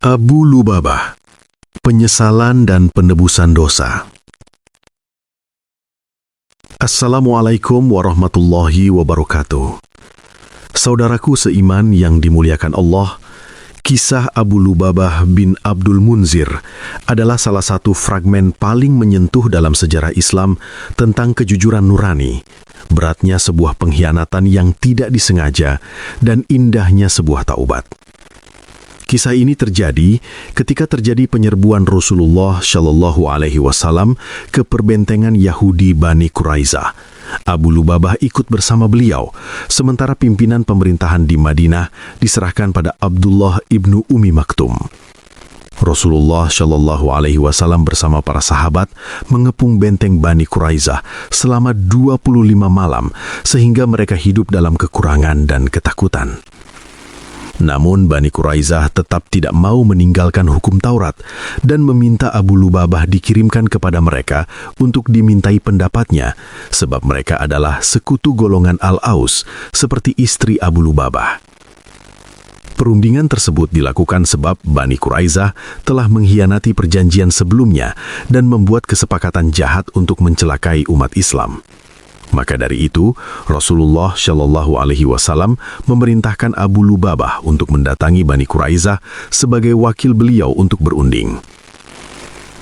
Abu Lubabah, penyesalan dan penebusan dosa. Assalamualaikum warahmatullahi wabarakatuh. Saudaraku seiman yang dimuliakan Allah, kisah Abu Lubabah bin Abdul Munzir adalah salah satu fragmen paling menyentuh dalam sejarah Islam tentang kejujuran nurani, beratnya sebuah pengkhianatan yang tidak disengaja, dan indahnya sebuah taubat. Kisah ini terjadi ketika terjadi penyerbuan Rasulullah Shallallahu Alaihi Wasallam ke perbentengan Yahudi Bani Quraizah. Abu Lubabah ikut bersama beliau, sementara pimpinan pemerintahan di Madinah diserahkan pada Abdullah ibnu Umi Maktum. Rasulullah Shallallahu Alaihi Wasallam bersama para sahabat mengepung benteng Bani Quraizah selama 25 malam, sehingga mereka hidup dalam kekurangan dan ketakutan. Namun Bani Quraizah tetap tidak mau meninggalkan hukum Taurat dan meminta Abu Lubabah dikirimkan kepada mereka untuk dimintai pendapatnya, sebab mereka adalah sekutu golongan Al-Aus, seperti istri Abu Lubabah. Perundingan tersebut dilakukan sebab Bani Quraizah telah mengkhianati perjanjian sebelumnya dan membuat kesepakatan jahat untuk mencelakai umat Islam. Maka dari itu, Rasulullah Shallallahu Alaihi Wasallam memerintahkan Abu Lubabah untuk mendatangi Bani Quraizah sebagai wakil beliau untuk berunding.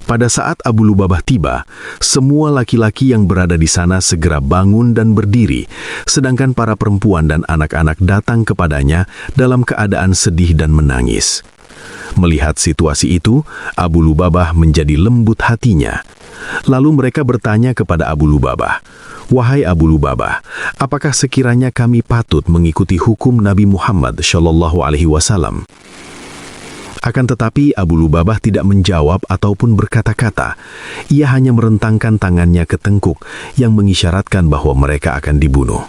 Pada saat Abu Lubabah tiba, semua laki-laki yang berada di sana segera bangun dan berdiri, sedangkan para perempuan dan anak-anak datang kepadanya dalam keadaan sedih dan menangis. Melihat situasi itu, Abu Lubabah menjadi lembut hatinya. Lalu mereka bertanya kepada Abu Lubabah, "Wahai Abu Lubabah, apakah sekiranya kami patut mengikuti hukum Nabi Muhammad Shallallahu Alaihi Wasallam?" Akan tetapi Abu Lubabah tidak menjawab ataupun berkata-kata. Ia hanya merentangkan tangannya ke tengkuk yang mengisyaratkan bahwa mereka akan dibunuh.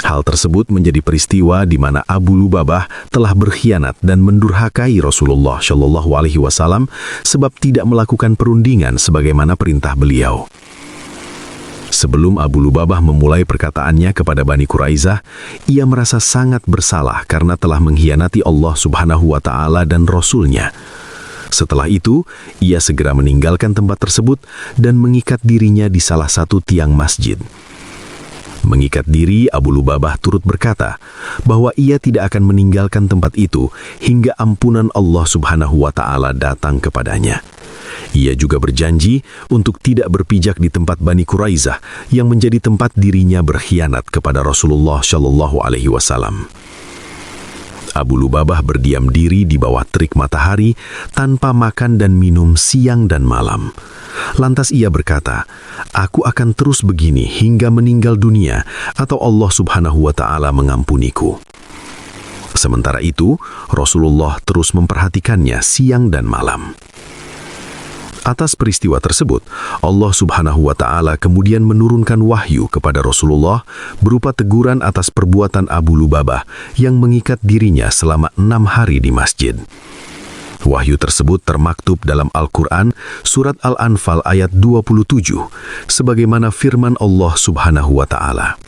Hal tersebut menjadi peristiwa di mana Abu Lubabah telah berkhianat dan mendurhakai Rasulullah Shallallahu Alaihi Wasallam sebab tidak melakukan perundingan sebagaimana perintah beliau. Sebelum Abu Lubabah memulai perkataannya kepada Bani Quraizah, ia merasa sangat bersalah karena telah mengkhianati Allah Subhanahu wa Ta'ala dan Rasul-Nya. Setelah itu, ia segera meninggalkan tempat tersebut dan mengikat dirinya di salah satu tiang masjid. Mengikat diri, Abu Lubabah turut berkata bahwa ia tidak akan meninggalkan tempat itu hingga ampunan Allah Subhanahu wa Ta'ala datang kepadanya. Ia juga berjanji untuk tidak berpijak di tempat Bani Quraizah yang menjadi tempat dirinya berkhianat kepada Rasulullah Shallallahu Alaihi Wasallam. Abu Lubabah berdiam diri di bawah terik matahari tanpa makan dan minum siang dan malam. Lantas ia berkata, "Aku akan terus begini hingga meninggal dunia atau Allah Subhanahu wa Ta'ala mengampuniku." Sementara itu, Rasulullah terus memperhatikannya siang dan malam. Atas peristiwa tersebut, Allah Subhanahu wa Ta'ala kemudian menurunkan wahyu kepada Rasulullah berupa teguran atas perbuatan Abu Lubabah yang mengikat dirinya selama 6 hari di masjid. Wahyu tersebut termaktub dalam Al-Quran surat Al-Anfal ayat 27, sebagaimana firman Allah Subhanahu wa Ta'ala.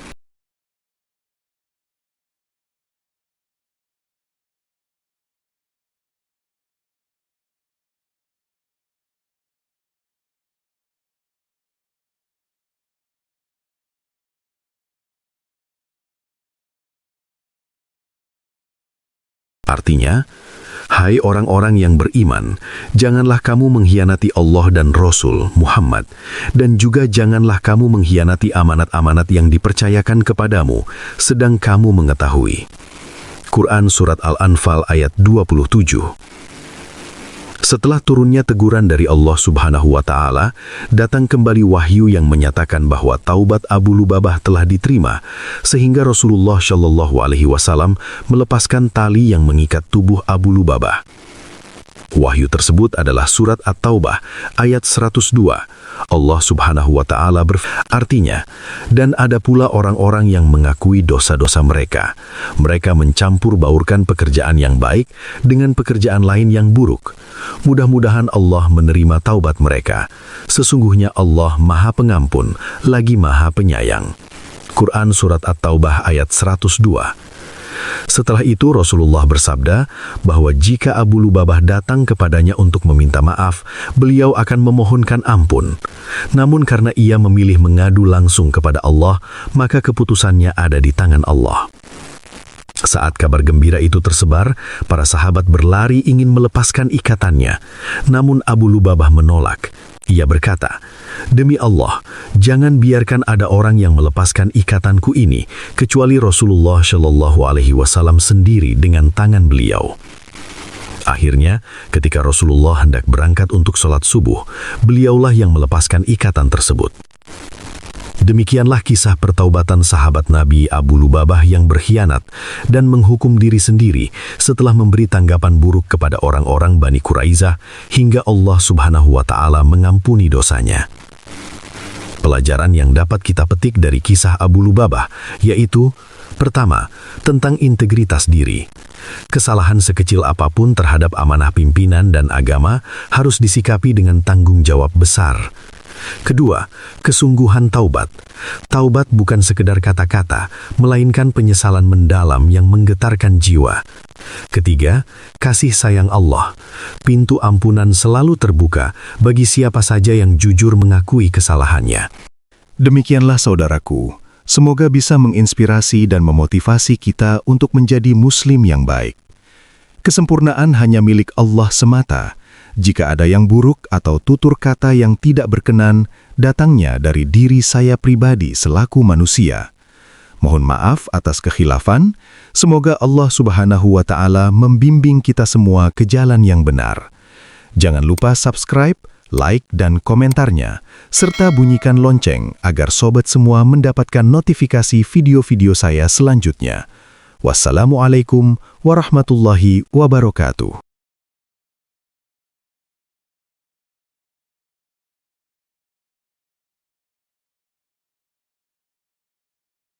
Artinya, hai orang-orang yang beriman, janganlah kamu mengkhianati Allah dan Rasul Muhammad, dan juga janganlah kamu mengkhianati amanat-amanat yang dipercayakan kepadamu, sedang kamu mengetahui. Quran Surat Al-Anfal ayat 27. Setelah turunnya teguran dari Allah Subhanahu wa Ta'ala, datang kembali wahyu yang menyatakan bahwa taubat Abu Lubabah telah diterima, sehingga Rasulullah Shallallahu Alaihi Wasallam melepaskan tali yang mengikat tubuh Abu Lubabah. Wahyu tersebut adalah surat At-Taubah ayat 102. Allah Subhanahu wa Ta'ala artinya, dan ada pula orang-orang yang mengakui dosa-dosa mereka. Mereka mencampur baurkan pekerjaan yang baik dengan pekerjaan lain yang buruk. Mudah-mudahan Allah menerima taubat mereka. Sesungguhnya Allah Maha Pengampun, lagi Maha Penyayang. Quran Surat At-Taubah ayat 102. Setelah itu Rasulullah bersabda bahwa jika Abu Lubabah datang kepadanya untuk meminta maaf, beliau akan memohonkan ampun. Namun karena ia memilih mengadu langsung kepada Allah, maka keputusannya ada di tangan Allah. Saat kabar gembira itu tersebar, para sahabat berlari ingin melepaskan ikatannya. Namun Abu Lubabah menolak. Ia berkata, "Demi Allah, jangan biarkan ada orang yang melepaskan ikatanku ini, kecuali Rasulullah Shallallahu Alaihi Wasallam sendiri dengan tangan beliau." Akhirnya, ketika Rasulullah hendak berangkat untuk sholat subuh, beliaulah yang melepaskan ikatan tersebut. Demikianlah kisah pertaubatan sahabat Nabi Abu Lubabah yang berkhianat dan menghukum diri sendiri setelah memberi tanggapan buruk kepada orang-orang Bani Quraizah hingga Allah Subhanahu wa Ta'ala mengampuni dosanya. Pelajaran yang dapat kita petik dari kisah Abu Lubabah yaitu: pertama, tentang integritas diri. Kesalahan sekecil apapun terhadap amanah pimpinan dan agama harus disikapi dengan tanggung jawab besar. Kedua, kesungguhan taubat. Taubat bukan sekedar kata-kata, melainkan penyesalan mendalam yang menggetarkan jiwa. Ketiga, kasih sayang Allah. Pintu ampunan selalu terbuka bagi siapa saja yang jujur mengakui kesalahannya. Demikianlah saudaraku, semoga bisa menginspirasi dan memotivasi kita untuk menjadi muslim yang baik. Kesempurnaan hanya milik Allah semata. Jika ada yang buruk atau tutur kata yang tidak berkenan, datangnya dari diri saya pribadi selaku manusia. Mohon maaf atas kekhilafan, semoga Allah Subhanahu wa Ta'ala membimbing kita semua ke jalan yang benar. Jangan lupa subscribe, like, dan komentarnya, serta bunyikan lonceng agar sobat semua mendapatkan notifikasi video-video saya selanjutnya. Wassalamualaikum warahmatullahi wabarakatuh.